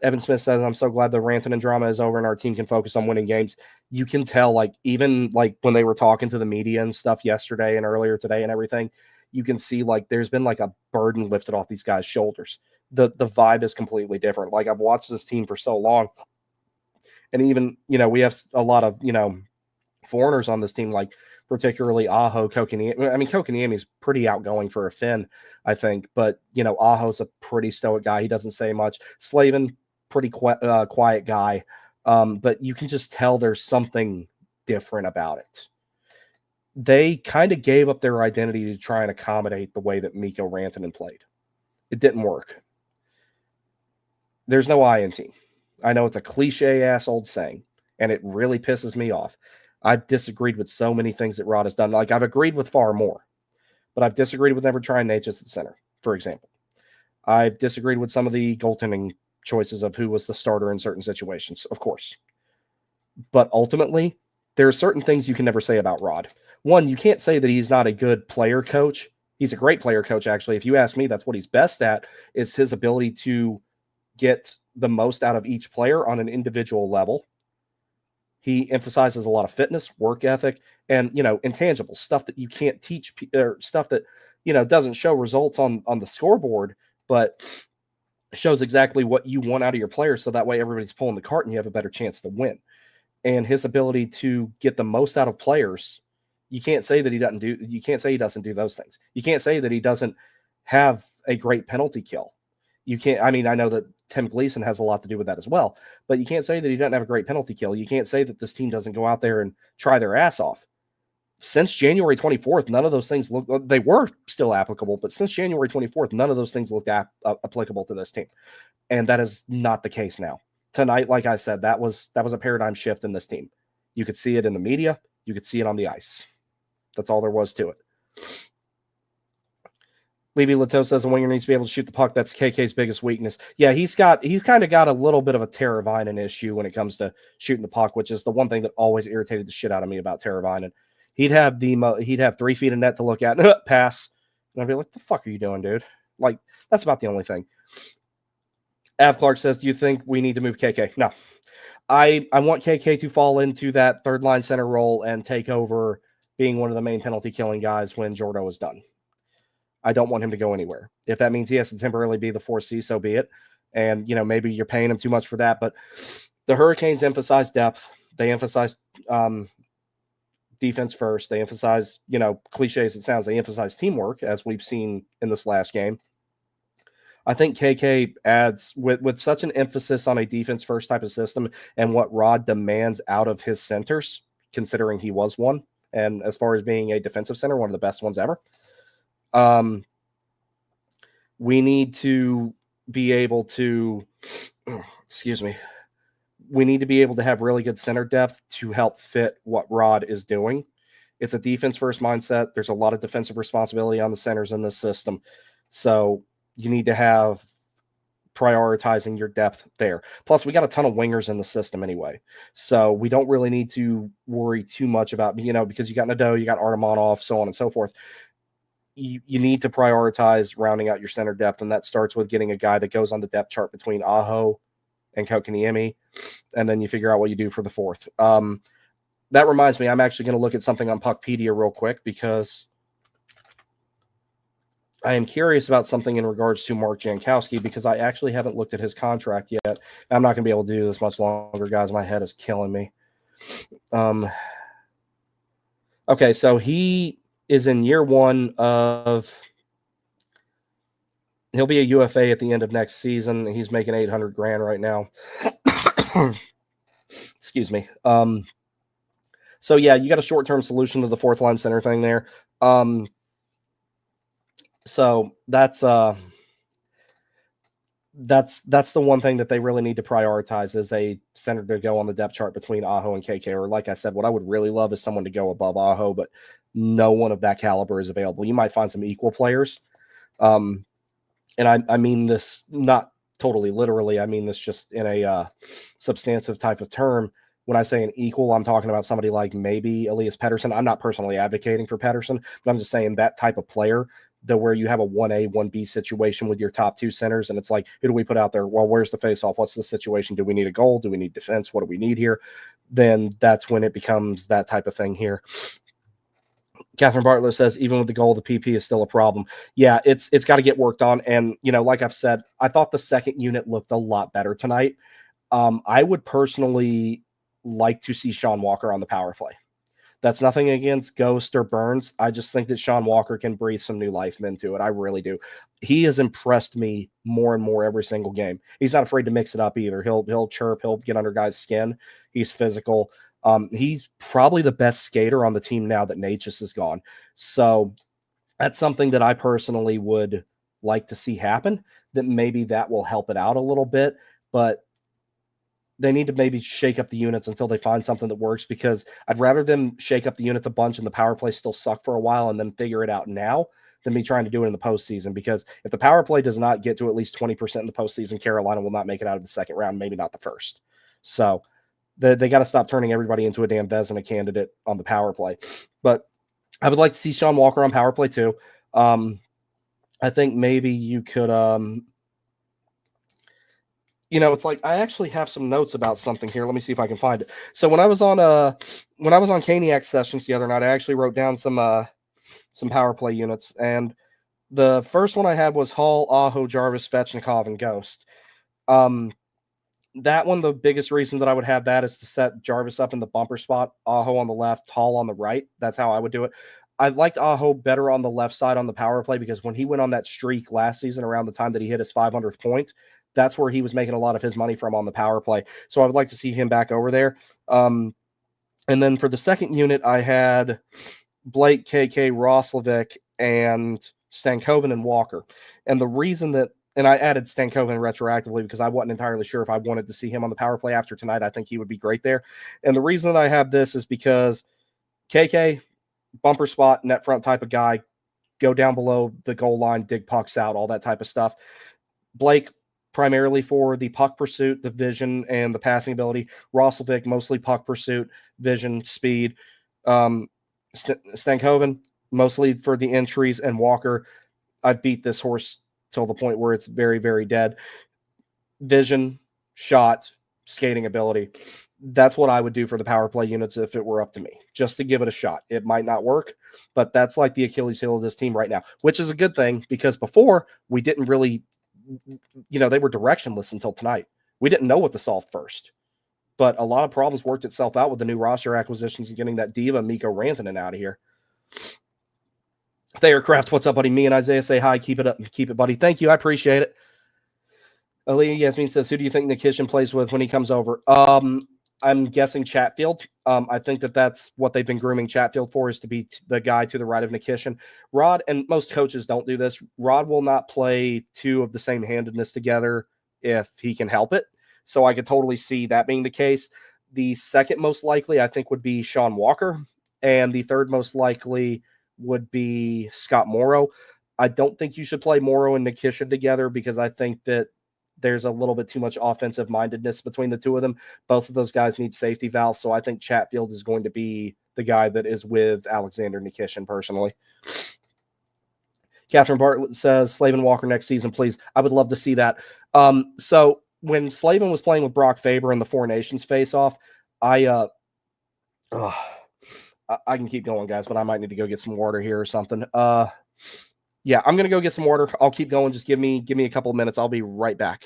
Evan Smith says, "I'm so glad the ranting and drama is over and our team can focus on winning games." You can tell, like, even like when they were talking to the media and stuff yesterday and earlier today and everything, you can see like there's been like a burden lifted off these guys' shoulders. The vibe is completely different. Like, I've watched this team for so long, and even, we have a lot of, foreigners on this team, like particularly Aho, Kokoniemi. I mean, Kokoniemi is pretty outgoing for a Finn, I think, but Aho's a pretty stoic guy. He doesn't say much. Slavin, pretty quiet guy, but you can just tell there's something different about it. They kind of gave up their identity to try and accommodate the way that Mikko Rantanen played. It didn't work. There's no I in team. I know it's a cliche-ass old saying, and it really pisses me off. I've disagreed with so many things that Rod has done. Like, I've agreed with far more, but I've disagreed with never trying Natchez at center, for example. I've disagreed with some of the goaltending choices of who was the starter in certain situations, of course. But ultimately, there are certain things you can never say about Rod. One, you can't say that he's not a good player coach. He's a great player coach, actually. If you ask me, that's what he's best at, is his ability to get the most out of each player on an individual level. He emphasizes a lot of fitness, work ethic, and, intangible stuff that you can't teach, or stuff that, doesn't show results on the scoreboard, but shows exactly what you want out of your players. So that way everybody's pulling the cart and you have a better chance to win. And his ability to get the most out of players, you can't say that he doesn't do. You can't say he doesn't do those things. You can't say that he doesn't have a great penalty kill. You can't. I mean, I know that Tim Gleason has a lot to do with that as well, but you can't say that he doesn't have a great penalty kill. You can't say that this team doesn't go out there and try their ass off. Since January 24th, none of those things they were still applicable, but since January 24th, none of those things looked applicable to this team. And that is not the case now. Tonight, like I said, that was a paradigm shift in this team. You could see it in the media. You could see it on the ice. That's all there was to it. Levy Leto says a winger needs to be able to shoot the puck. That's KK's biggest weakness. Yeah, he's kind of got a little bit of a Teravainen issue when it comes to shooting the puck, which is the one thing that always irritated the shit out of me about Teravainen. He'd have 3 feet of net to look at and pass, and I'd be like, "The fuck are you doing, dude?" Like, that's about the only thing. Av Clark says, "Do you think we need to move KK?" No, I want KK to fall into that third line center role and take over being one of the main penalty killing guys when Jordo is done. I don't want him to go anywhere. If that means he has to temporarily be the 4C, so be it. And, maybe you're paying him too much for that. But the Hurricanes emphasize depth. They emphasize defense first. They emphasize, cliche as it sounds, they emphasize teamwork, as we've seen in this last game. I think KK adds, with such an emphasis on a defense first type of system and what Rod demands out of his centers, considering he was one, and as far as being a defensive center, one of the best ones ever. We need to be able to, we need to be able to have really good center depth to help fit what Rod is doing. It's a defense first mindset. There's a lot of defensive responsibility on the centers in this system. So you need to have prioritizing your depth there. Plus, we got a ton of wingers in the system anyway. So we don't really need to worry too much about, because you got Nadeau, you got Artemonov, so on and so forth. You need to prioritize rounding out your center depth, and that starts with getting a guy that goes on the depth chart between Aho and Kotkaniemi, and then you figure out what you do for the fourth. That reminds me, I'm actually going to look at something on Puckpedia real quick because I am curious about something in regards to Mark Jankowski because I actually haven't looked at his contract yet. I'm not going to be able to do this much longer, guys. My head is killing me. Okay, so he is in year one of – he'll be a UFA at the end of next season. He's making $800,000 right now. Excuse me. So, yeah, you got a short-term solution to the fourth-line center thing there. So that's the one thing that they really need to prioritize is a center to go on the depth chart between Aho and KK. Or like I said, what I would really love is someone to go above Aho, but no one of that caliber is available. You might find some equal players. And I mean this not totally literally. I mean this just in a substantive type of term. When I say an equal, I'm talking about somebody like maybe Elias Pettersson. I'm not personally advocating for Pettersson, but I'm just saying that type of player where you have a 1A, 1B situation with your top two centers, and it's like, who do we put out there? Well, where's the face-off? What's the situation? Do we need a goal? Do we need defense? What do we need here? Then that's when it becomes that type of thing here. Catherine Bartlett says, even with the goal, the PP is still a problem. Yeah, it's got to get worked on. And, like I've said, I thought the second unit looked a lot better tonight. I would personally like to see Sean Walker on the power play. That's nothing against Ghost or Burns. I just think that Sean Walker can breathe some new life into it. I really do. He has impressed me more and more every single game. He's not afraid to mix it up either. He'll chirp. He'll get under guys' skin. He's physical. He's probably the best skater on the team now that Natchez is gone. So that's something that I personally would like to see happen, that maybe that will help it out a little bit. But they need to maybe shake up the units until they find something that works, because I'd rather them shake up the units a bunch and the power play still suck for a while and then figure it out now than me trying to do it in the postseason. Because if the power play does not get to at least 20% in the postseason, Carolina will not make it out of the second round, maybe not the first. So they got to stop turning everybody into a damn Vezina candidate on the power play. But I would like to see Sean Walker on power play too. I think maybe you could it's like I actually have some notes about something here. Let me see if I can find it. So when I was on Caniac sessions the other night, I actually wrote down some power play units, and the first one I had was Hall, Aho, Jarvis, Svechnikov, and Ghost. That one, the biggest reason that I would have that is to set Jarvis up in the bumper spot, Aho on the left, Hall on the right. That's how I would do it. I liked Aho better on the left side on the power play, because when he went on that streak last season around the time that he hit his 500th point, that's where he was making a lot of his money from, on the power play. So I would like to see him back over there. And then for the second unit, I had Blake, KK, Roslovic, and Stankoven and Walker. And the reason that, and I added Stankoven retroactively because I wasn't entirely sure if I wanted to see him on the power play after tonight. I think he would be great there. And the reason that I have this is because KK, bumper spot, net front type of guy, go down below the goal line, dig pucks out, all that type of stuff. Blake, primarily for the puck pursuit, the vision, and the passing ability. Roslovic, mostly puck pursuit, vision, speed. Stankoven, mostly for the entries, and Walker, I'd beat this horse till the point where it's very, very dead. Vision, shot, skating ability. That's what I would do for the power play units if it were up to me, just to give it a shot. It might not work, but that's like the Achilles heel of this team right now, which is a good thing, because before we didn't really, they were directionless until tonight. We didn't know what to solve first, but a lot of problems worked itself out with the new roster acquisitions and getting that diva Mikko Rantanen out of here. Thayercraft, what's up, buddy? Me and Isaiah say hi. Keep it up. Keep it, buddy. Thank you. I appreciate it. Aaliyah Yasmin says, who do you think Nikishin plays with when he comes over? I'm guessing Chatfield. I think that's what they've been grooming Chatfield for, is to be the guy to the right of Nikishin. Rod, and most coaches don't do this, Rod will not play two of the same handedness together if he can help it. So I could totally see that being the case. The second most likely, I think, would be Sean Walker. And the third most likely would be Scott Morrow. I don't think you should play Morrow and Nikishin together, because I think that there's a little bit too much offensive mindedness between the two of them. Both of those guys need safety valves, so I think Chatfield is going to be the guy that is with Alexander Nikishin personally. Catherine Bartlett says, Slavin Walker next season, please. I would love to see that. So when Slavin was playing with Brock Faber in the Four Nations face-off, I can keep going, guys, but I might need to go get some water here or something. Yeah, I'm going to go get some water. I'll keep going. Just give me a couple of minutes. I'll be right back.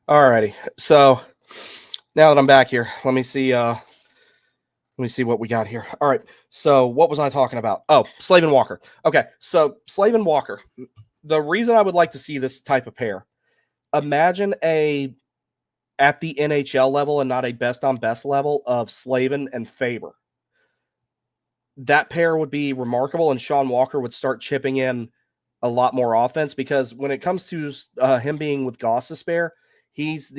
Alrighty, so now that I'm back here, let me see what we got here. All right, so what was I talking about? Oh, Slavin Walker. Okay, so Slavin Walker. The reason I would like to see this type of pair, imagine at the NHL level and not a best on best level of Slavin and Faber. That pair would be remarkable, and Sean Walker would start chipping in a lot more offense, because when it comes to him being with Gostisbehere, he's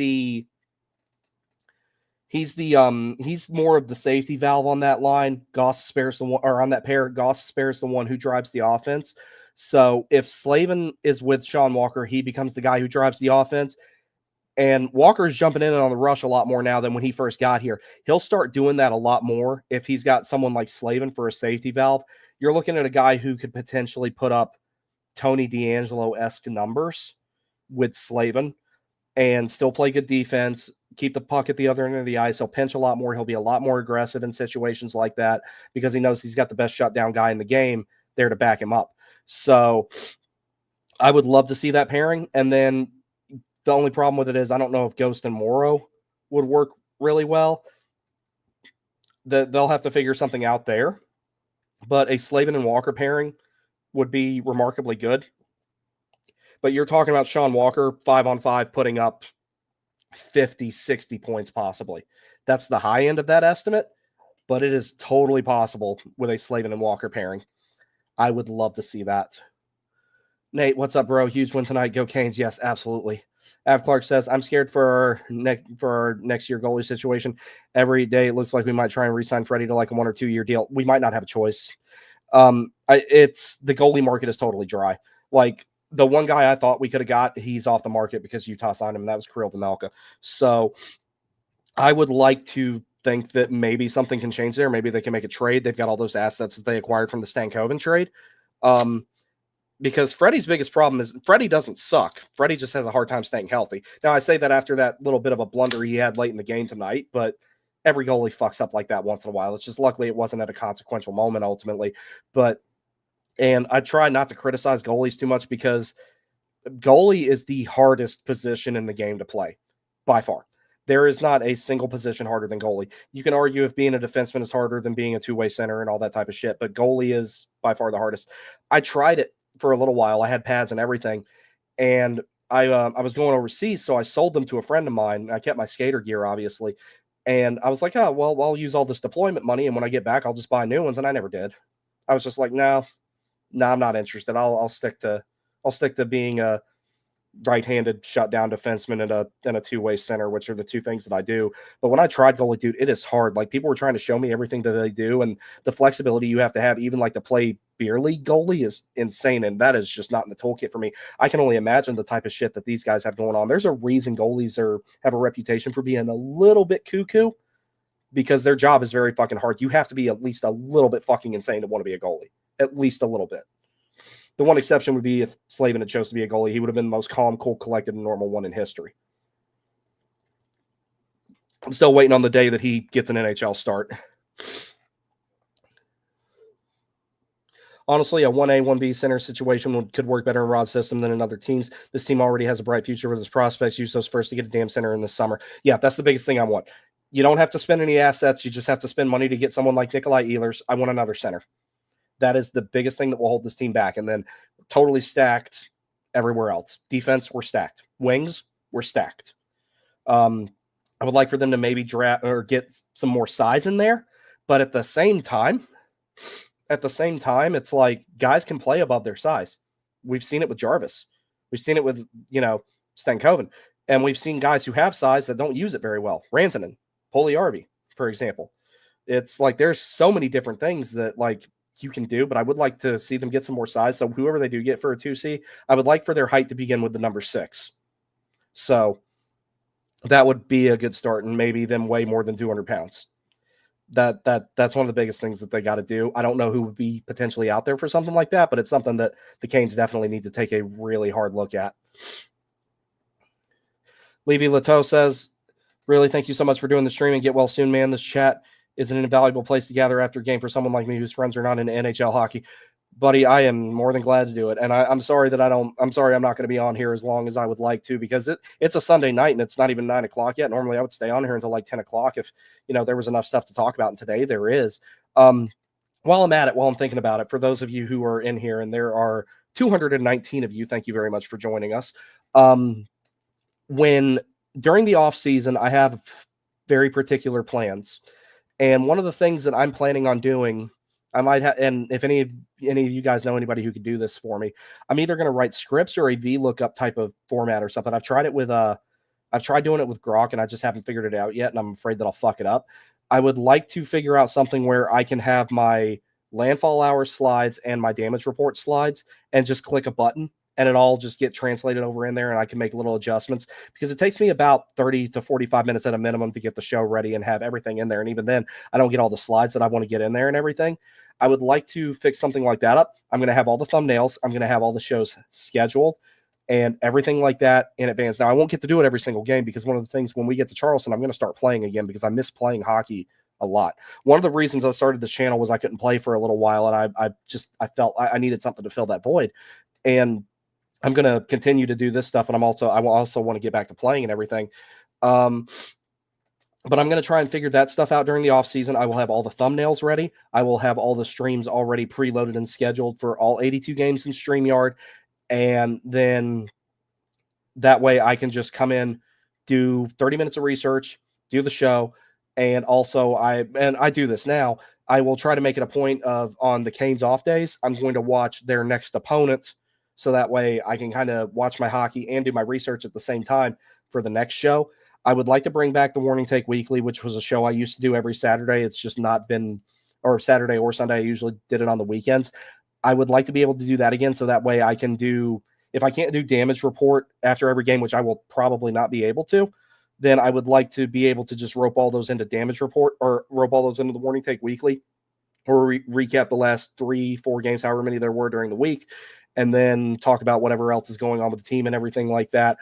more of the safety valve on that line. Gostisbehere's the one, or on that pair, Gostisbehere's the one who drives the offense. So if Slavin is with Sean Walker, he becomes the guy who drives the offense. And Walker's jumping in on the rush a lot more now than when he first got here. He'll start doing that a lot more if he's got someone like Slavin for a safety valve. You're looking at a guy who could potentially put up Tony DeAngelo-esque numbers with Slavin and still play good defense, keep the puck at the other end of the ice. He'll pinch a lot more. He'll be a lot more aggressive in situations like that because he knows he's got the best shutdown guy in the game there to back him up. So I would love to see that pairing. And then the only problem with it is I don't know if Ghost and Morrow would work really well. They'll have to figure something out there. But a Slavin and Walker pairing would be remarkably good. But you're talking about Sean Walker 5-on-5 putting up 50, 60 points possibly. That's the high end of that estimate, but it is totally possible with a Slavin and Walker pairing. I would love to see that. Nate, what's up, bro? Huge win tonight. Go Canes. Yes, absolutely. Av Clark says, I'm scared for our next year goalie situation. Every day it looks like we might try and re-sign Freddie to like a 1 or 2 year deal. We might not have a choice. It's the goalie market is totally dry. Like the one guy I thought we could have got, he's off the market because Utah signed him, and that was Kirill Vemelka. So I would like to think that maybe something can change there. Maybe they can make a trade. They've got all those assets that they acquired from the Stankoven trade. because Freddie's biggest problem is Freddie doesn't suck. Freddie just has a hard time staying healthy. Now, I say that after that little bit of a blunder he had late in the game tonight, but every goalie fucks up like that once in a while. It's just luckily it wasn't at a consequential moment ultimately. And I try not to criticize goalies too much because goalie is the hardest position in the game to play by far. There is not a single position harder than goalie. You can argue if being a defenseman is harder than being a two-way center and all that type of shit, but goalie is by far the hardest. I tried it for a little while. I had pads and everything, and I was going overseas, so I sold them to a friend of mine. I kept my skater gear, obviously, and I was like, oh, well, I'll use all this deployment money, and when I get back, I'll just buy new ones, and I never did. I was just like, no, I'm not interested. I'll stick to being a right-handed shutdown defenseman and a two-way center, which are the two things that I do. But when I tried goalie, dude, it is hard. Like, people were trying to show me everything that they do, and the flexibility you have to have, even like to play beer league goalie, is insane, and that is just not in the toolkit for me. I can only imagine the type of shit that these guys have going on. There's a reason goalies have a reputation for being a little bit cuckoo, because their job is very fucking hard. You have to be at least a little bit fucking insane to want to be a goalie. At least a little bit. The one exception would be if Slavin had chose to be a goalie. He would have been the most calm, cool, collected, and normal one in history. I'm still waiting on the day that he gets an NHL start. Honestly, a 1A, 1B center situation could work better in Rod's system than in other teams. This team already has a bright future with its prospects. Use those first to get a damn center in the summer. Yeah, that's the biggest thing I want. You don't have to spend any assets. You just have to spend money to get someone like Nikolai Ehlers. I want another center. That is the biggest thing that will hold this team back. And then totally stacked everywhere else. Defense, we're stacked. Wings, we're stacked. I would like for them to maybe draft or get some more size in there. But at the same time, it's like guys can play above their size. We've seen it with Jarvis. We've seen it with, Stankoven. And we've seen guys who have size that don't use it very well. Rantanen, Puljujärvi, for example. It's like there's so many different things that, like, you can do, but I would like to see them get some more size. So whoever they do get for a 2C, I would like for their height to begin with the number 6. So that would be a good start, and maybe them weigh more than 200 pounds. That's one of the biggest things that they got to do. I don't know who would be potentially out there for something like that, but it's something that the Canes definitely need to take a really hard look at. Levy Lateau says, really, thank you so much for doing the stream, and get well soon, man. This chat is an invaluable place to gather after a game for someone like me whose friends are not into NHL hockey. Buddy, I am more than glad to do it. And I'm sorry I'm not going to be on here as long as I would like to, because it's a Sunday night and it's not even 9 o'clock yet. Normally I would stay on here until like 10 o'clock if, there was enough stuff to talk about. And today there is. While I'm at it, while I'm thinking about it, for those of you who are in here, and there are 219 of you, thank you very much for joining us. When during the off season, I have very particular plans. And one of the things that I'm planning on doing, I might have, and if any of you guys know anybody who could do this for me, I'm either going to write scripts or a VLOOKUP type of format or something. I've tried doing it with Grok, and I just haven't figured it out yet, and I'm afraid that I'll fuck it up. I would like to figure out something where I can have my landfall hour slides and my damage report slides and just click a button, and it all just get translated over in there, and I can make little adjustments, because it takes me about 30 to 45 minutes at a minimum to get the show ready and have everything in there. And even then, I don't get all the slides that I want to get in there and everything. I would like to fix something like that up. I'm going to have all the thumbnails. I'm going to have all the shows scheduled and everything like that in advance. Now, I won't get to do it every single game, because one of the things when we get to Charleston, I'm going to start playing again, because I miss playing hockey a lot. One of the reasons I started this channel was I couldn't play for a little while, and I felt I needed something to fill that void. And I'm going to continue to do this stuff, and I also want to get back to playing and everything. But I'm going to try and figure that stuff out during the off season. I will have all the thumbnails ready. I will have all the streams already preloaded and scheduled for all 82 games in StreamYard. And then that way I can just come in, do 30 minutes of research, do the show. And also I do this now. I will try to make it a point of, on the Canes off days, I'm going to watch their next opponent. So that way I can kind of watch my hockey and do my research at the same time for the next show. I would like to bring back the Warning Take Weekly, which was a show I used to do every Saturday. It's just not been, or Saturday or Sunday. I usually did it on the weekends. I would like to be able to do that again. So that way I can do, if I can't do damage report after every game, which I will probably not be able to, then I would like to be able to just rope all those into damage report, or rope all those into the Warning Take Weekly, or recap the last 3-4 games, however many there were during the week. and then talk about whatever else is going on with the team and everything like that.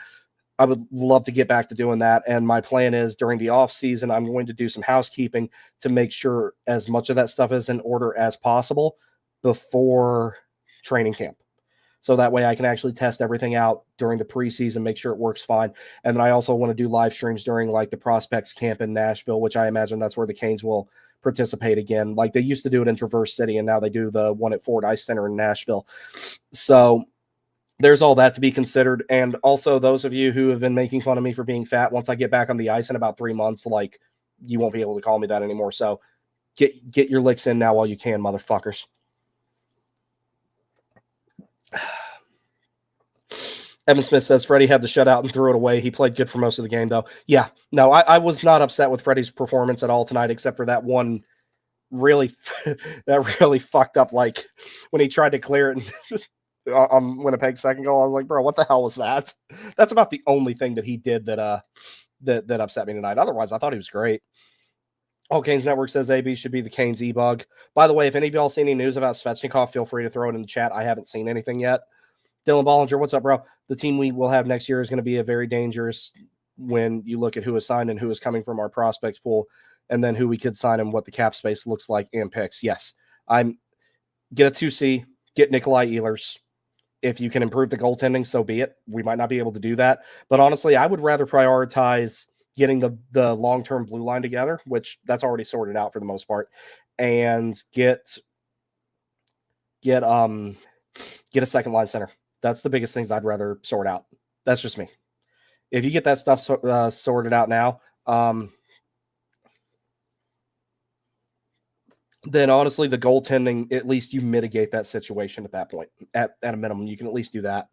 I would love to get back to doing that. And my plan is during the off season, I'm going to do some housekeeping to make sure as much of that stuff is in order as possible before training camp. So that way I can actually test everything out during the preseason, make sure it works fine. And then I also want to do live streams during like the prospects camp in Nashville, which I imagine that's where the Canes will participate again. Like they used to do it in Traverse City, and now they do the one at Ford Ice Center in Nashville. So there's all that to be considered. And also those of you who have been making fun of me for being fat, once I get back on the ice in about 3 months, like you won't be able to call me that anymore. So get your licks in now while you can, motherfuckers. Evan Smith says Freddie had the shutout and threw it away. He played good for most of the game, though. Yeah, no, I was not upset with Freddie's performance at all tonight, except for that one really that really fucked up, like when he tried to clear it on Winnipeg's second goal. I was like, bro, what the hell was that? That's about the only thing that he did that that upset me tonight. Otherwise, I thought he was great. All Canes Network says AB should be the Canes e-bug. By the way, if any of y'all see any news about Svechnikov, feel free to throw it in the chat. I haven't seen anything yet. Dylan Bollinger, what's up, bro? The team we will have next year is going to be a very dangerous when you look at who is signed and who is coming from our prospects pool, and then who we could sign and what the cap space looks like and picks. Yes, I'm get a 2C, get Nikolai Ehlers. If you can improve the goaltending, so be it. We might not be able to do that. But honestly, I would rather prioritize getting the long-term blue line together, which that's already sorted out for the most part, and get a second line center. That's the biggest things I'd rather sort out. That's just me. If you get that stuff sorted out now, then honestly, the goaltending, at least you mitigate that situation at that point. At a minimum, you can at least do that.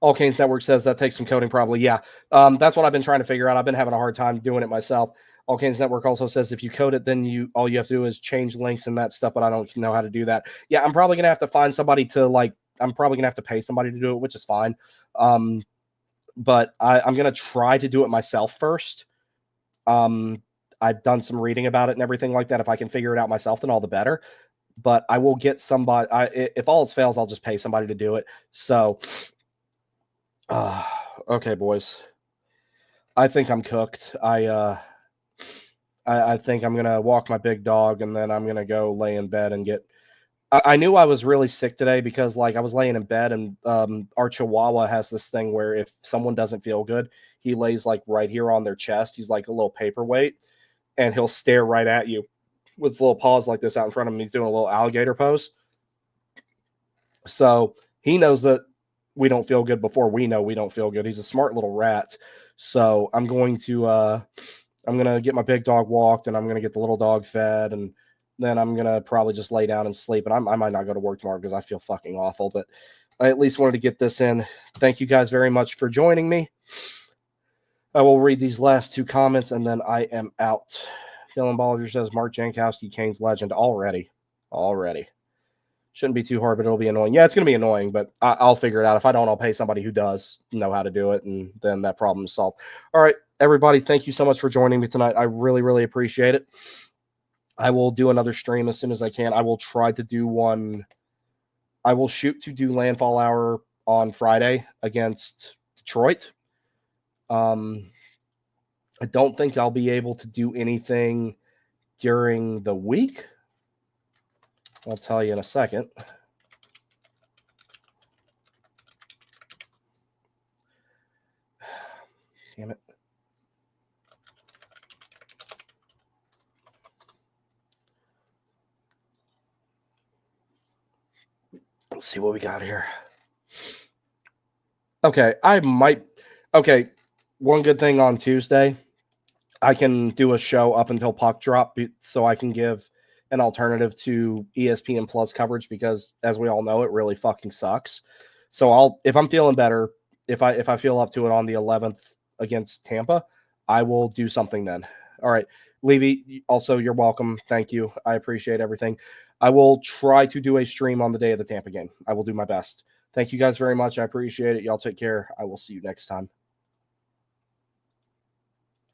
All Canes Network says that takes some coding probably. Yeah, that's what I've been trying to figure out. I've been having a hard time doing it myself. All Canes Network also says if you code it, then all you have to do is change links and that stuff, but I don't know how to do that. Yeah, I'm probably going to have to find somebody to I'm probably going to have to pay somebody to do it, which is fine. But I'm going to try to do it myself first. I've done some reading about it and everything like that. If I can figure it out myself, then all the better. But I will get somebody. If all else fails, I'll just pay somebody to do it. So, okay, boys. I think I'm cooked. I think I'm gonna walk my big dog, and then I'm gonna go lay in bed and get. I knew I was really sick today because I was laying in bed, and our Chihuahua has this thing where if someone doesn't feel good, he lays right here on their chest. He's like a little paperweight, and he'll stare right at you with little paws like this out in front of him. He's doing a little alligator pose. So he knows that we don't feel good before we know we don't feel good. He's a smart little rat. So I'm going to get my big dog walked, and I'm going to get the little dog fed, and then I'm going to probably just lay down and sleep. And I might not go to work tomorrow because I feel fucking awful, but I at least wanted to get this in. Thank you guys very much for joining me. I will read these last two comments, and then I am out. Dylan Bollinger says, Mark Jankowski, Canes legend. Already. Shouldn't be too hard, but it'll be annoying. Yeah, it's going to be annoying, but I'll figure it out. If I don't, I'll pay somebody who does know how to do it, and then that problem is solved. All right, everybody, thank you so much for joining me tonight. I really, really appreciate it. I will do another stream as soon as I can. I will try to do one. I will shoot to do Landfall Hour on Friday against Detroit. I don't think I'll be able to do anything during the week. I'll tell you in a second. Damn it. Let's see what we got here. Okay, Okay, one good thing on Tuesday, I can do a show up until puck drop, so I can give an alternative to ESPN Plus coverage, because as we all know, it really fucking sucks. So if I'm feeling better, if I feel up to it on the 11th against Tampa, I will do something then. All right, Levy, also you're welcome. Thank you. I appreciate everything. I will try to do a stream on the day of the Tampa game. I will do my best. Thank you guys very much. I appreciate it. Y'all take care. I will see you next time.